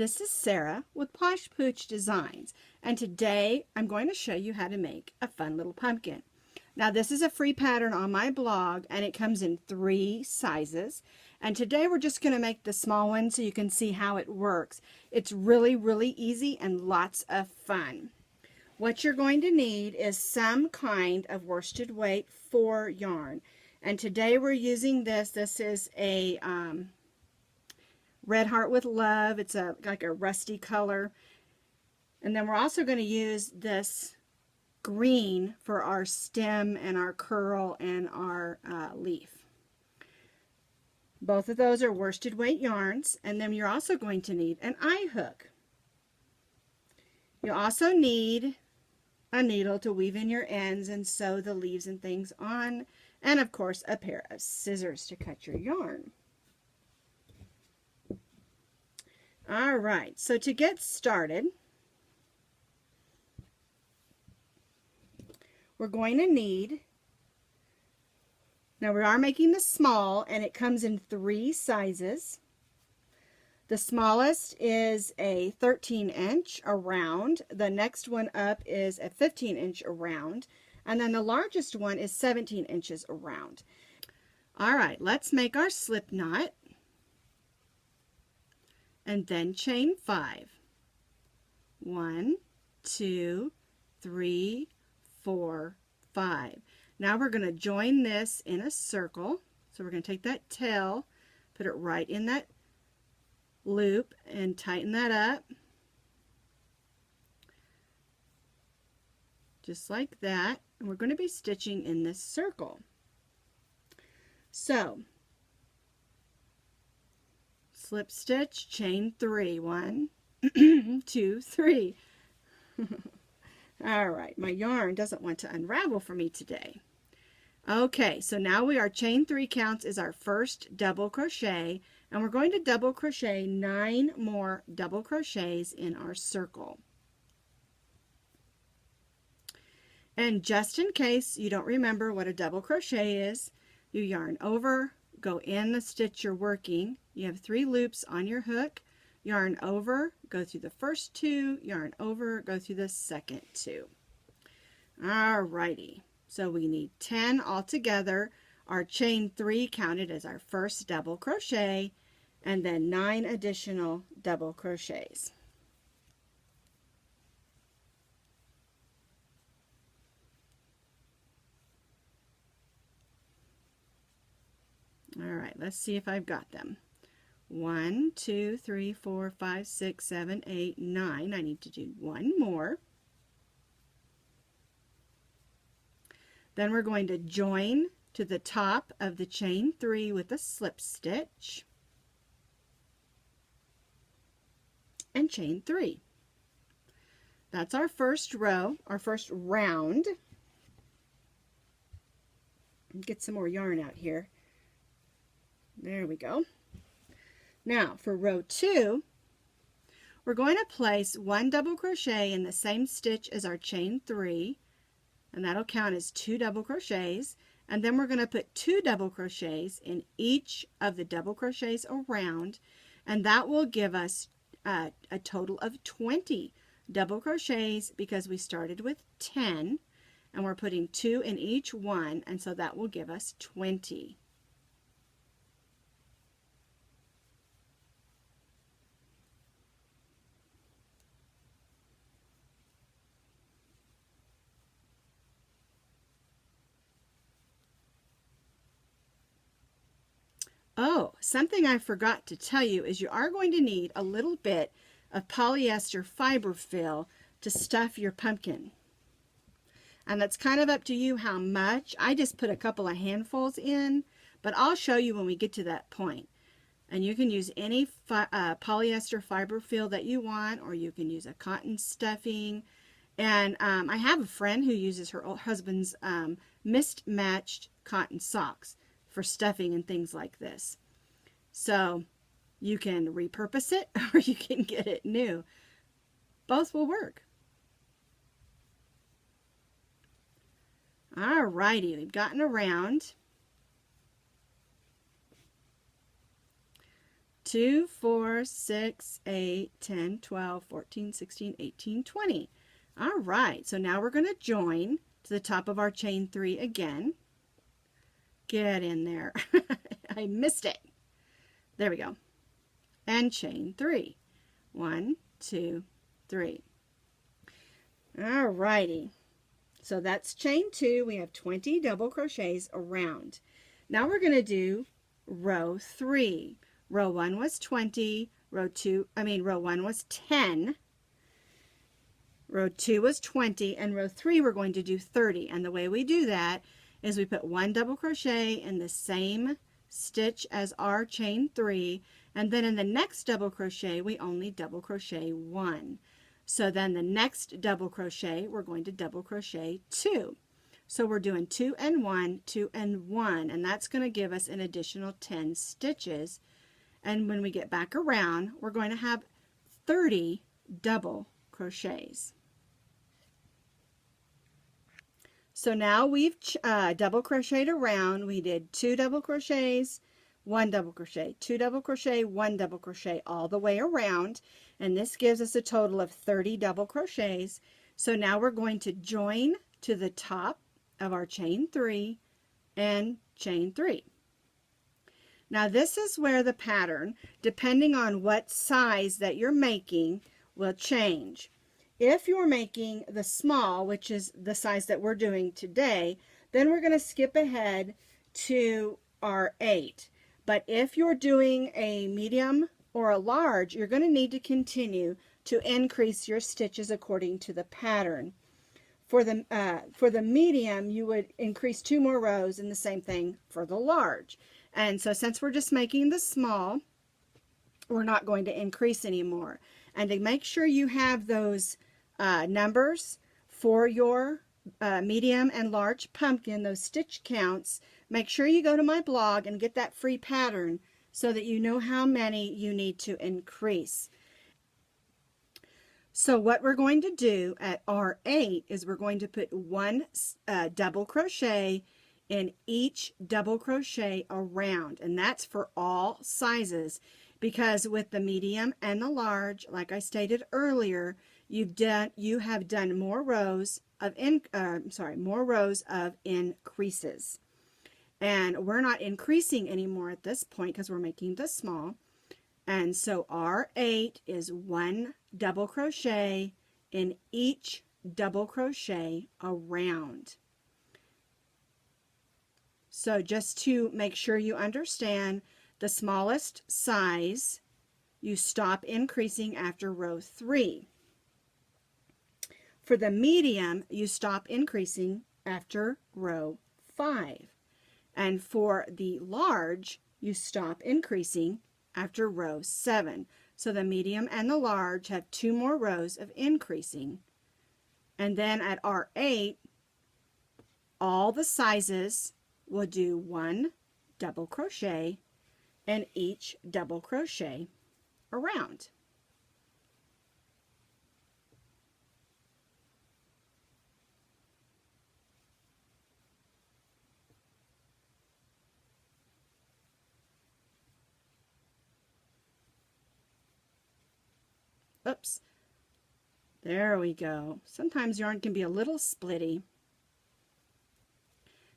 This is Sarah with Posh Pooch Designs, and today I'm going to show you how to make a fun little pumpkin. Now this is a free pattern on my blog and it comes in 3 sizes, and today we're just going to make the small one so you can see how it works. It's really easy and lots of fun. What you're going to need is some kind of worsted weight 4 yarn, and today we're using this. This is a Red Heart with Love. It's like a rusty color. And then we're also going to use this green for our stem and our curl and our leaf. Both of those are worsted weight yarns. And then you're also going to need an eye hook. You also need a needle to weave in your ends and sew the leaves and things on. And of course a pair of scissors to cut your yarn. Alright, so to get started, we're going to need, now we are making the small and it comes in 3 sizes. The smallest is a 13-inch around, the next one up is a 15-inch around, and then the largest one is 17 inches around. Alright, let's make our slip knot. And then chain 5. 1, 2, 3, 4, 5. Now we're going to join this in a circle. So we're going to take that tail, put it right in that loop and tighten that up. Just like that. And we're going to be stitching in this circle. So slip stitch, chain 3, 1, 2, 3. All right, my yarn doesn't want to unravel for me today. Okay, so now we are chain 3 counts is our first double crochet, and we're going to double crochet 9 more double crochets in our circle. And just in case you don't remember what a double crochet is, you yarn over, go in the stitch you're working. You have 3 loops on your hook, yarn over, go through the first 2, yarn over, go through the second 2. Alrighty, so we need 10 altogether. Our chain 3 counted as our first double crochet, and then 9 additional double crochets. Alright, let's see if I've got them. 1, 2, 3, 4, 5, 6, 7, 8, 9. I need to do 1 more. Then we're going to join to the top of the chain 3 with a slip stitch and chain 3. That's our first row, our first round. Get some more yarn out here. There we go. Now for row 2, we're going to place 1 double crochet in the same stitch as our chain 3, and that'll count as 2 double crochets, and then we're going to put 2 double crochets in each of the double crochets around, and that will give us a total of 20 double crochets because we started with 10 and we're putting 2 in each one, and so that will give us 20. Oh, something I forgot to tell you is you are going to need a little bit of polyester fiber fill to stuff your pumpkin. And that's kind of up to you how much. I just put a couple of handfuls in, but I'll show you when we get to that point. And you can use any polyester fiber fill that you want, or you can use a cotton stuffing. And I have a friend who uses her husband's mismatched cotton socks for stuffing and things like this. So you can repurpose it or you can get it new. Both will work. Alrighty, we've gotten around 2, 4, 6, 8, 10, 12, 14, 16, 18, 20. All right, so now we're going to join to the top of our chain 3 again. Get in there. I missed it. There we go. And chain 3. 1, 2, 3. All righty. So that's chain 2. We have 20 double crochets around. Now we're going to do row 3. Row 1 was 20, row 1 was 10, row 2 was 20, and row 3 we're going to do 30. And the way we do that is we put 1 double crochet in the same stitch as our chain 3, and then in the next double crochet we only double crochet 1. So then the next double crochet we're going to double crochet 2. So we're doing 2 and 1, 2 and 1, and that's going to give us an additional 10 stitches. And when we get back around, we're going to have 30 double crochets. So now we've double crocheted around. We did 2 double crochets, 1 double crochet, 2 double crochet, 1 double crochet all the way around. And this gives us a total of 30 double crochets. So now we're going to join to the top of our chain 3 and chain 3. Now this is where the pattern, depending on what size that you're making, will change. If you're making the small, which is the size that we're doing today, then we're going to skip ahead to our 8. But if you're doing a medium or a large, you're going to need to continue to increase your stitches according to the pattern. For the medium, you would increase 2 more rows, and the same thing for the large. And so since we're just making the small, we're not going to increase anymore. And to make sure you have those numbers for your medium and large pumpkin, those stitch counts, make sure you go to my blog and get that free pattern so that you know how many you need to increase. So what we're going to do at R8 is we're going to put 1 double crochet in each double crochet around, and that's for all sizes, because with the medium and the large, like I stated earlier, you have done more rows of increases, and we're not increasing anymore at this point because we're making this small. And so R8 is 1 double crochet in each double crochet around. So just to make sure you understand, the smallest size, you stop increasing after row 3. For the medium, you stop increasing after row 5. And for the large, you stop increasing after row 7. So the medium and the large have 2 more rows of increasing. And then at R8, all the sizes will do 1 double crochet in each double crochet around. Oops. There we go. Sometimes yarn can be a little splitty.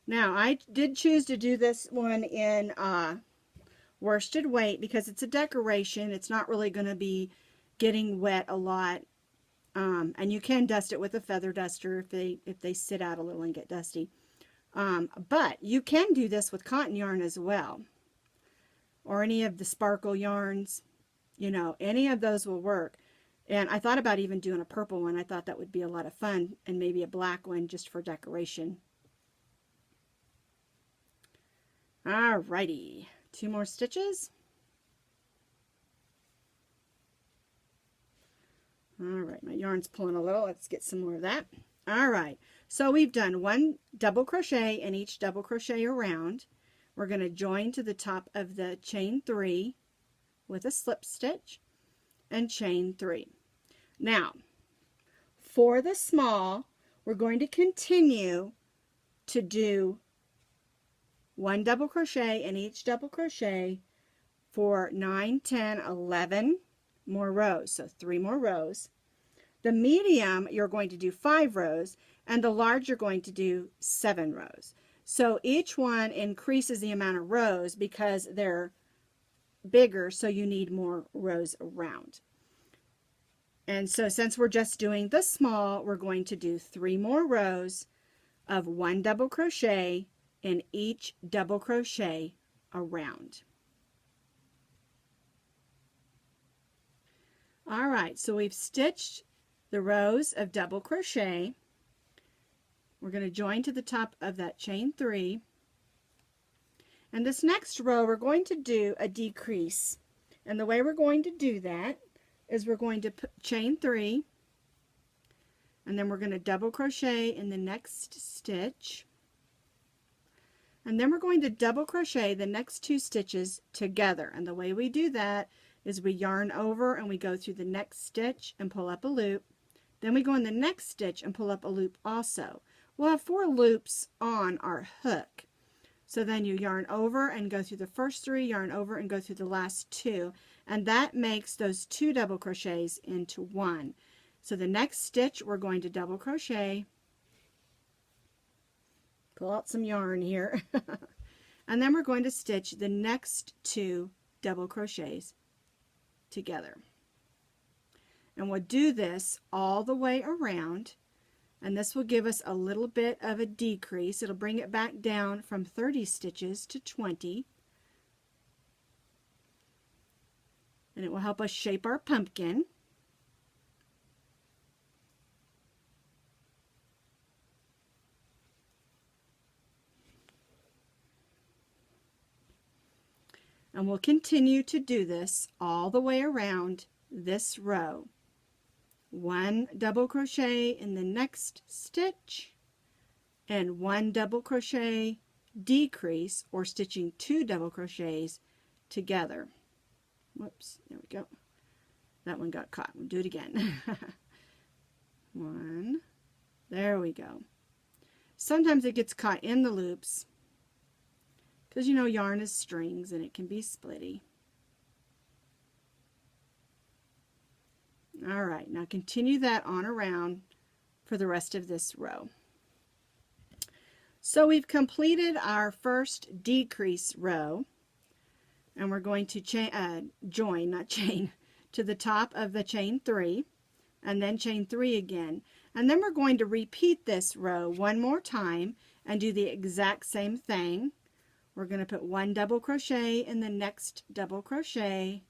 Now, I did choose to do this one in worsted weight because it's a decoration. It's not really going to be getting wet a lot. And you can dust it with a feather duster if they sit out a little and get dusty. But you can do this with cotton yarn as well, or any of the sparkle yarns. You know, any of those will work. And I thought about even doing a purple one. I thought that would be a lot of fun, and maybe a black one just for decoration. Alrighty, 2 more stitches. Alright, my yarn's pulling a little. Let's get some more of that. Alright, so we've done 1 double crochet in each double crochet around. We're going to join to the top of the chain 3 with a slip stitch and chain 3. Now, for the small, we're going to continue to do 1 double crochet in each double crochet for 9, 10, 11 more rows, so 3 more rows. The medium, you're going to do 5 rows, and the large, you're going to do 7 rows. So each one increases the amount of rows because they're bigger, so you need more rows around. And so since we're just doing the small, we're going to do 3 more rows of 1 double crochet in each double crochet around. All right, so we've stitched the rows of double crochet. We're going to join to the top of that chain 3. And this next row, we're going to do a decrease. And the way we're going to do that is we're going to chain 3, and then we're going to double crochet in the next stitch. And then we're going to double crochet the next 2 stitches together. And the way we do that is we yarn over and we go through the next stitch and pull up a loop. Then we go in the next stitch and pull up a loop also. We'll have 4 loops on our hook. So then you yarn over and go through the first 3, yarn over and go through the last 2, and that makes those 2 double crochets into 1. So the next stitch, we're going to double crochet, pull out some yarn here, and then we're going to stitch the next 2 double crochets together. And we'll do this all the way around, and this will give us a little bit of a decrease. It'll bring it back down from 30 stitches to 20. And it will help us shape our pumpkin. And we'll continue to do this all the way around this row. 1 double crochet in the next stitch, and 1 double crochet decrease, or stitching 2 double crochets together. Whoops, there we go. That one got caught. We'll do it again. 1, there we go. Sometimes it gets caught in the loops because you know yarn is strings and it can be splitty. All right, now continue that on around for the rest of this row. So we've completed our first decrease row, and we're going to join, not chain, to the top of the chain 3, and then chain 3 again. And then we're going to repeat this row one more time and do the exact same thing. We're going to put 1 double crochet in the next double crochet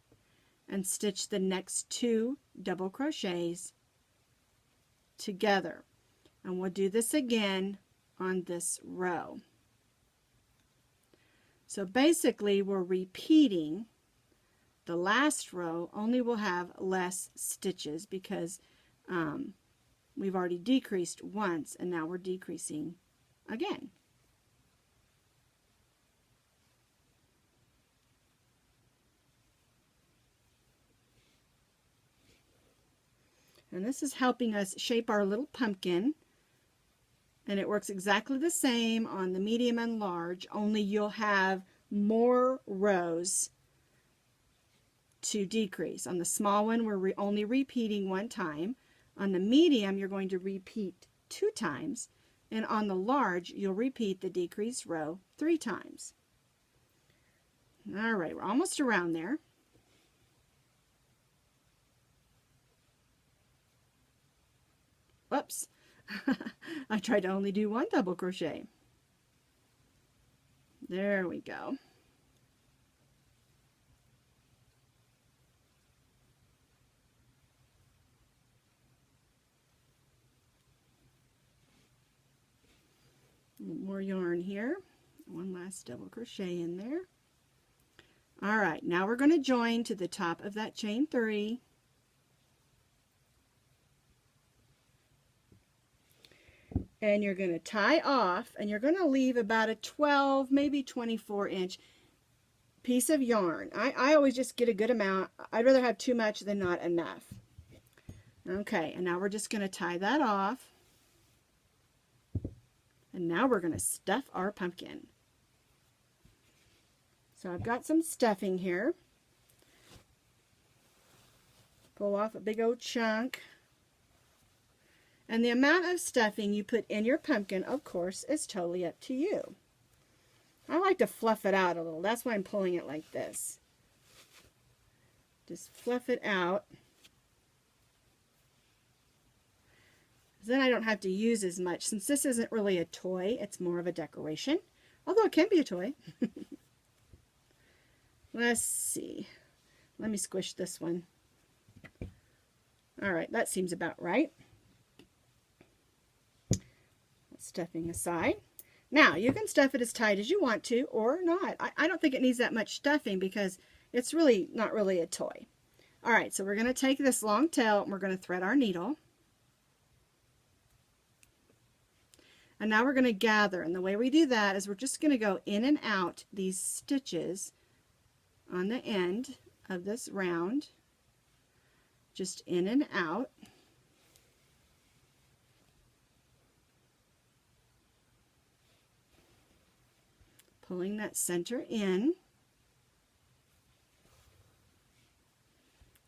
and stitch the next 2 double crochets together. And we'll do this again on this row. So basically we're repeating the last row, only we'll have less stitches because we've already decreased once and now we're decreasing again. And this is helping us shape our little pumpkin. And it works exactly the same on the medium and large, only you'll have more rows to decrease. On the small one, we're only repeating 1 time. On the medium, you're going to repeat 2 times. And on the large, you'll repeat the decrease row 3 times. All right, we're almost around there. Whoops. I tried to only do 1 double crochet. There we go. More yarn here. 1 last double crochet in there. All right, now we're going to join to the top of that chain 3. And you're going to tie off, and you're going to leave about a 12, maybe 24 inch piece of yarn. I always just get a good amount. I'd rather have too much than not enough. Okay, and now we're just going to tie that off. And now we're going to stuff our pumpkin. So I've got some stuffing here. Pull off a big old chunk. And the amount of stuffing you put in your pumpkin, of course, is totally up to you. I like to fluff it out a little. That's why I'm pulling it like this. Just fluff it out. Then I don't have to use as much. Since this isn't really a toy, it's more of a decoration. Although it can be a toy. Let's see. Let me squish this one. Alright, that seems about right. Stuffing aside. Now, you can stuff it as tight as you want to or not. I don't think it needs that much stuffing because it's really not really a toy. Alright, so we're going to take this long tail and we're going to thread our needle. And now we're going to gather. And the way we do that is we're just going to go in and out these stitches on the end of this round. Just in and out. Pulling that center in.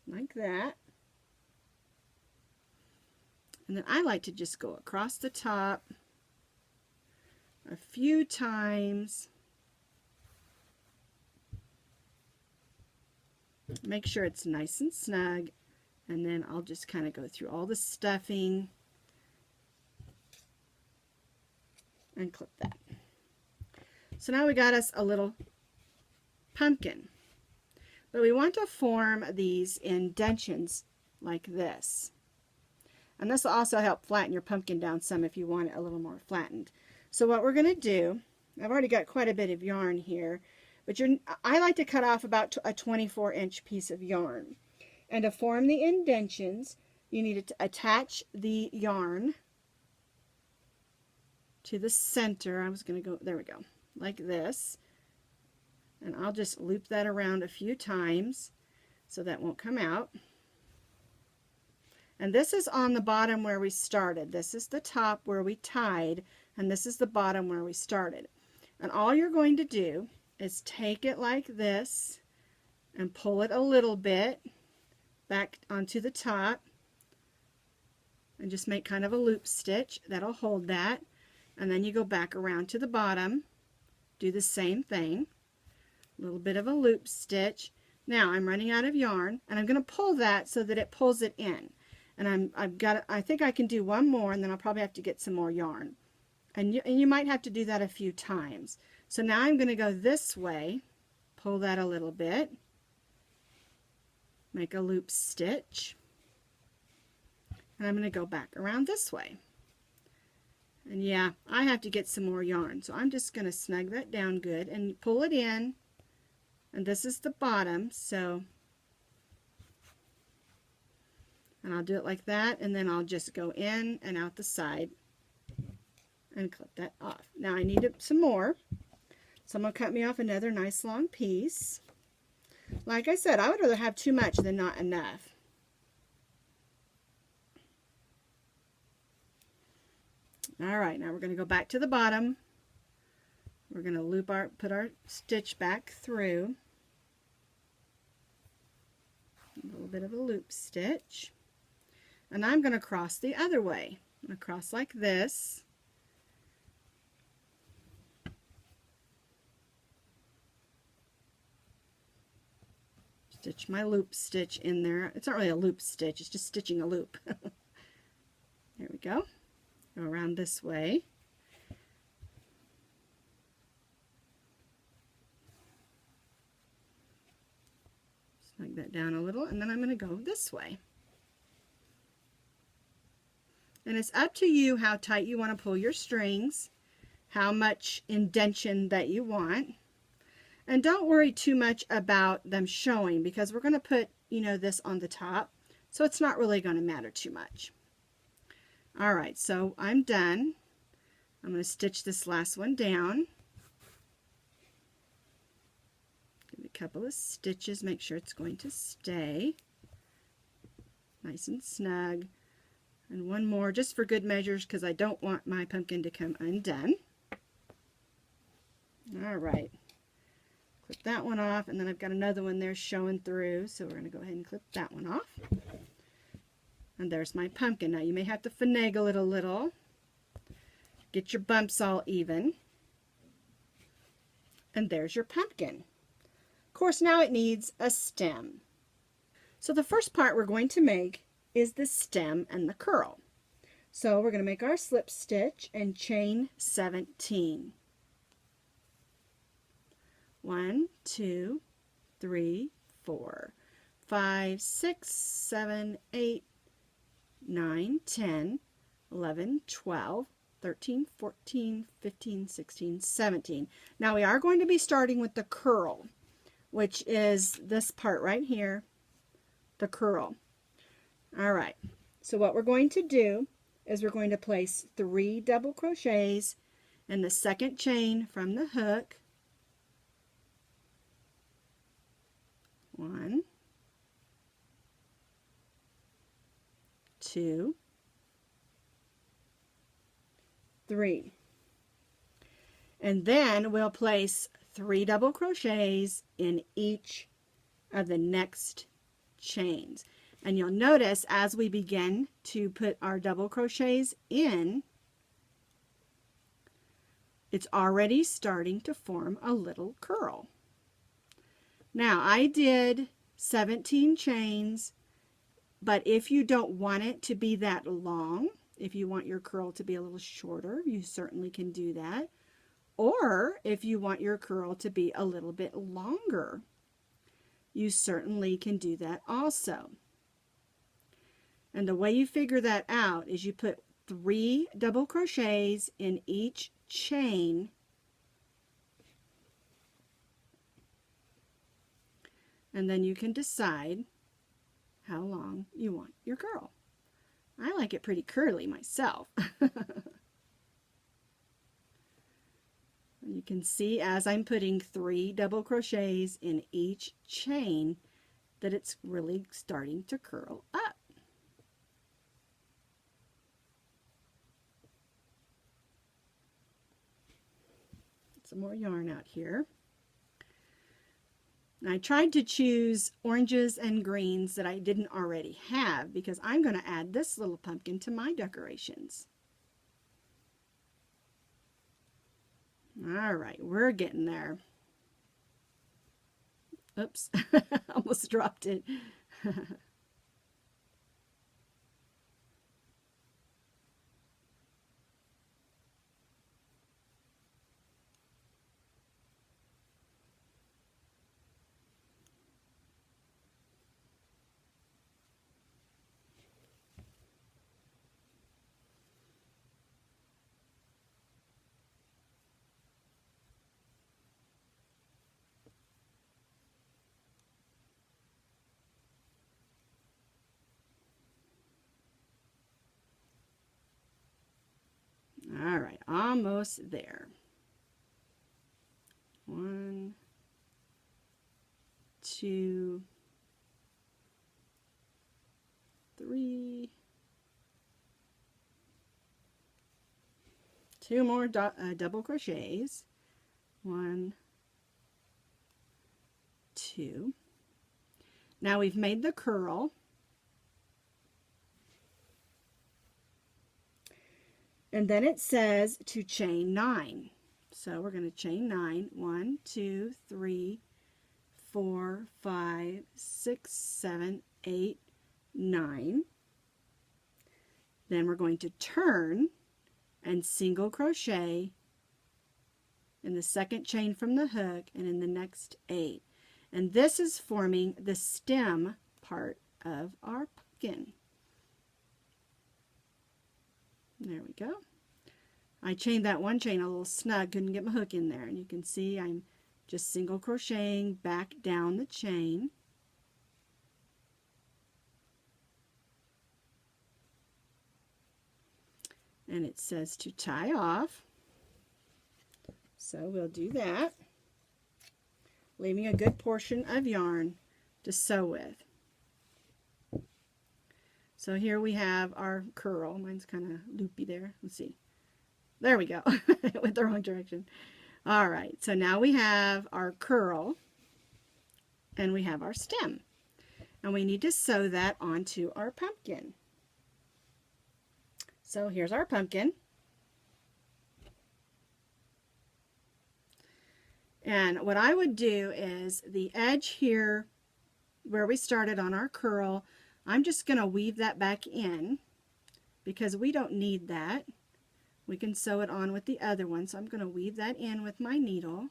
Like that. And then I like to just go across the top a few times. Make sure it's nice and snug. And then I'll just kind of go through all the stuffing and clip that. So now we got us a little pumpkin. But we want to form these indentions like this. And this will also help flatten your pumpkin down some if you want it a little more flattened. So what we're going to do, I've already got quite a bit of yarn here, but I like to cut off about a 24-inch piece of yarn. And to form the indentions, you need to attach the yarn to the center. I was going to go, there we go, like this. And I'll just loop that around a few times so that won't come out. And this is on the bottom where we started. This is the top where we tied, and this is the bottom where we started. And all you're going to do is take it like this and pull it a little bit back onto the top and just make kind of a loop stitch. That'll hold that. And then you go back around to the bottom, do the same thing. A little bit of a loop stitch. Now I'm running out of yarn, and I'm going to pull that so that it pulls it in. And I think I can do one more, and then I'll probably have to get some more yarn. And you might have to do that a few times. So now I'm going to go this way, pull that a little bit, make a loop stitch, and I'm going to go back around this way. And yeah, I have to get some more yarn, so I'm just going to snug that down good and pull it in. And this is the bottom, so, and I'll do it like that, and then I'll just go in and out the side and clip that off. Now I need some more, so I'm going to cut me off another nice long piece. Like I said, I would rather have too much than not enough. Alright, now we're going to go back to the bottom. We're going to put our stitch back through. A little bit of a loop stitch. And I'm going to cross the other way. I'm going to cross like this. Stitch my loop stitch in there. It's not really a loop stitch, it's just stitching a loop. There we go. Go around this way. Snug that down a little, and then I'm going to go this way. And it's up to you how tight you want to pull your strings, how much indentation that you want. And don't worry too much about them showing, because we're going to put, this on the top, so it's not really going to matter too much. Alright, so I'm done. I'm going to stitch this last one down. Give it a couple of stitches, make sure it's going to stay nice and snug. And one more just for good measures, because I don't want my pumpkin to come undone. Alright. Clip that one off, and then I've got another one there showing through, so we're going to go ahead and clip that one off. And there's my pumpkin. Now you may have to finagle it a little. Get your bumps all even. And there's your pumpkin. Of course, now it needs a stem. So the first part we're going to make is the stem and the curl. So we're going to make our slip stitch and chain 17. 1, 2, 3, 4, 5, 6, 7, 8, 9, 10, 11, 12, 13, 14, 15, 16, 17. Now we are going to be starting with the curl, which is this part right here, the curl. All right, so what we're going to do is we're going to place 3 double crochets in the second chain from the hook. 1, 2, 3. And then we'll place 3 double crochets in each of the next chains. And you'll notice as we begin to put our double crochets in, it's already starting to form a little curl. Now I did 17 chains, but if you don't want it to be that long, if you want your curl to be a little shorter, you certainly can do that. Or if you want your curl to be a little bit longer, you certainly can do that also. And the way you figure that out is you put 3 double crochets in each chain, and then you can decide how long you want your curl. I like it pretty curly myself. You can see as I'm putting 3 double crochets in each chain that it's really starting to curl up. Some more yarn out here. And I tried to choose oranges and greens that I didn't already have because I'm going to add this little pumpkin to my decorations. All right, we're getting there. Oops, almost dropped it. All right, almost there. 1, 2, 3. 2 more double crochets. 1, 2. Now we've made the curl. And then it says to chain 9. So we're going to chain 9. 1, 2, 3, 4, 5, 6, 7, 8, 9. Then we're going to turn and single crochet in the second chain from the hook and in the next 8. And this is forming the stem part of our pumpkin. There we go. I chained that one chain a little snug, couldn't get my hook in there, and you can see I'm just single crocheting back down the chain. And it says to tie off, so we'll do that, leaving a good portion of yarn to sew with. So here we have our curl. Mine's kind of loopy there. Let's see. There we go. It went the wrong direction. All right, so now we have our curl and we have our stem. And we need to sew that onto our pumpkin. So here's our pumpkin. And what I would do is the edge here where we started on our curl, I'm just going to weave that back in because we don't need that. We can sew it on with the other one. So I'm going to weave that in with my needle.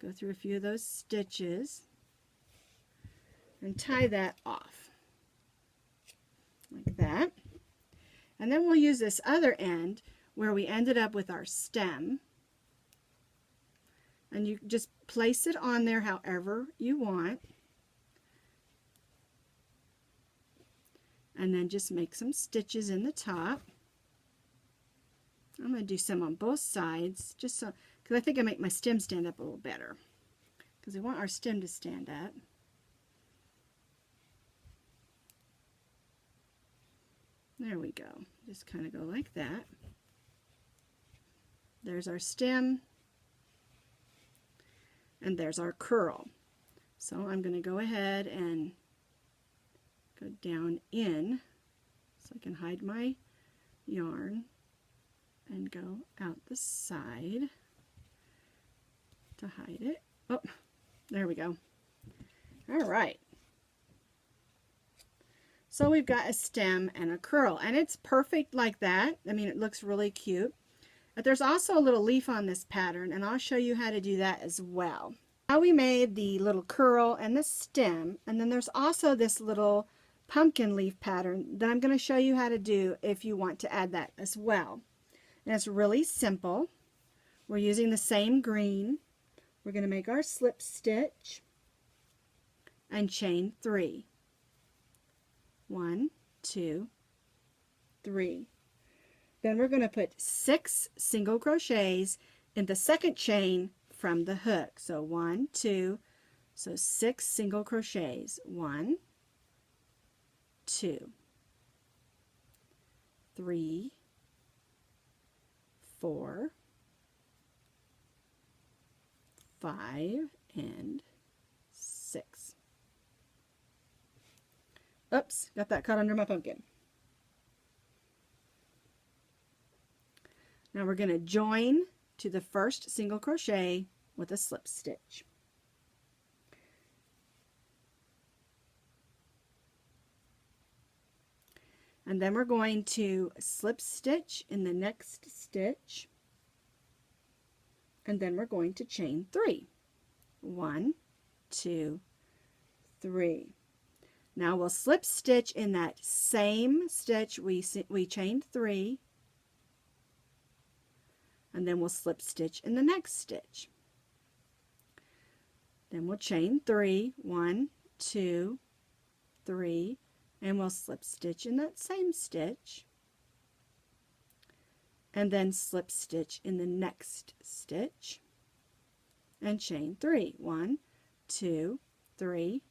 Go through a few of those stitches and tie that off like that. And then we'll use this other end where we ended up with our stem. And you just place it on there however you want. And then just make some stitches in the top. I'm going to do some on both sides, just so, because I think I make my stem stand up a little better. Because we want our stem to stand up. There we go. Just kind of go like that. There's our stem. And there's our curl. So I'm going to go ahead and go down in so I can hide my yarn and go out the side to hide it. Oh, there we go. All right. So we've got a stem and a curl, and it's perfect like that. I mean, it looks really cute. But there's also a little leaf on this pattern, and I'll show you how to do that as well. Now we made the little curl and the stem, and then there's also this little pumpkin leaf pattern that I'm going to show you how to do if you want to add that as well. And it's really simple. We're using the same green. We're going to make our slip stitch and chain 3. 1, 2, 3. Then we're going to put 6 single crochets in the second chain from the hook. So 1, 2, so 6 single crochets. 1, 2, 3, 4, 5, and 6. Oops, got that caught under my pumpkin. Now we're going to join to the first single crochet with a slip stitch. And then we're going to slip stitch in the next stitch. And then we're going to chain 3. 1, 2, 3. Now we'll slip stitch in that same stitch we chained 3. And then we'll slip stitch in the next stitch. Then we'll chain 3, 1, 2, 3, and we'll slip stitch in that same stitch, and then slip stitch in the next stitch, and chain 3, 1, 2, 3,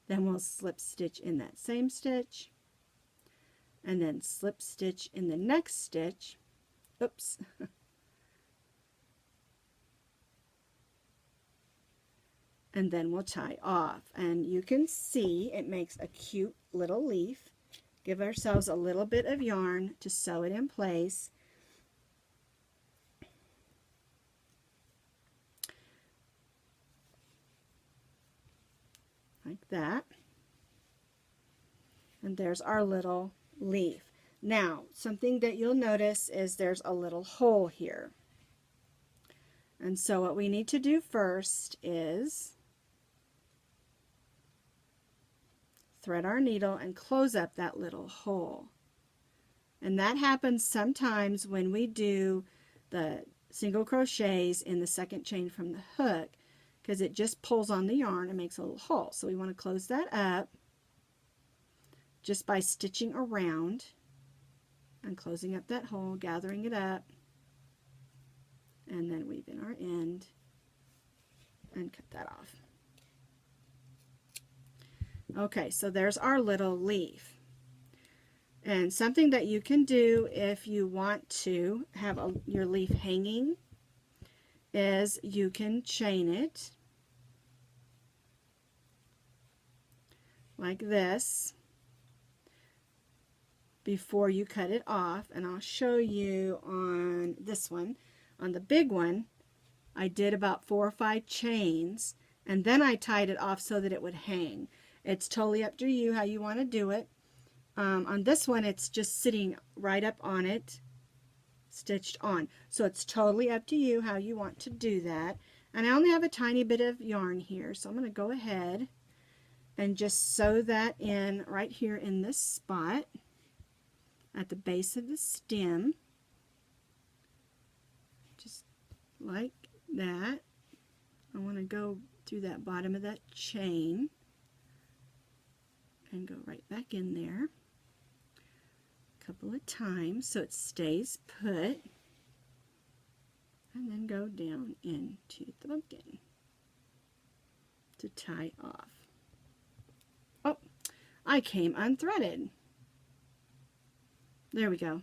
then we'll slip stitch in that same stitch, and then slip stitch in the next stitch. Oops. And then we'll tie off, and you can see it makes a cute little leaf. Give ourselves a little bit of yarn to sew it in place. Like that. And there's our little leaf. Now, something that you'll notice is there's a little hole here. And so what we need to do first is thread our needle and close up that little hole. And that happens sometimes when we do the single crochets in the second chain from the hook, because it just pulls on the yarn and makes a little hole. So we want to close that up just by stitching around and closing up that hole, gathering it up, and then weave in our end and cut that off. Okay, so there's our little leaf. And something that you can do if you want to have your leaf hanging is you can chain it like this. before you cut it off. And I'll show you on this one. On the big one, I did about 4 or 5 chains, and then I tied it off so that it would hang. It's totally up to you how you want to do it. On this one, it's just sitting right up on it, stitched on. So it's totally up to you how you want to do that. And I only have a tiny bit of yarn here, so I'm going to go ahead and just sew that in right here in this spot at the base of the stem, just like that. I want to go through that bottom of that chain and go right back in there a couple of times so it stays put, and then go down into the pumpkin to tie off. Oh, I came unthreaded. There we go.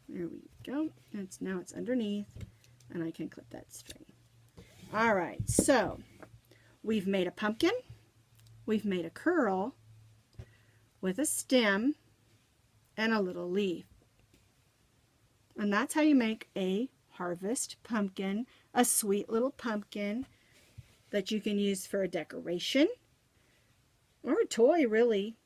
There we go. Now it's underneath, and I can clip that string. All right, so we've made a pumpkin, we've made a curl with a stem and a little leaf. And that's how you make a harvest pumpkin, a sweet little pumpkin that you can use for a decoration or a toy, really.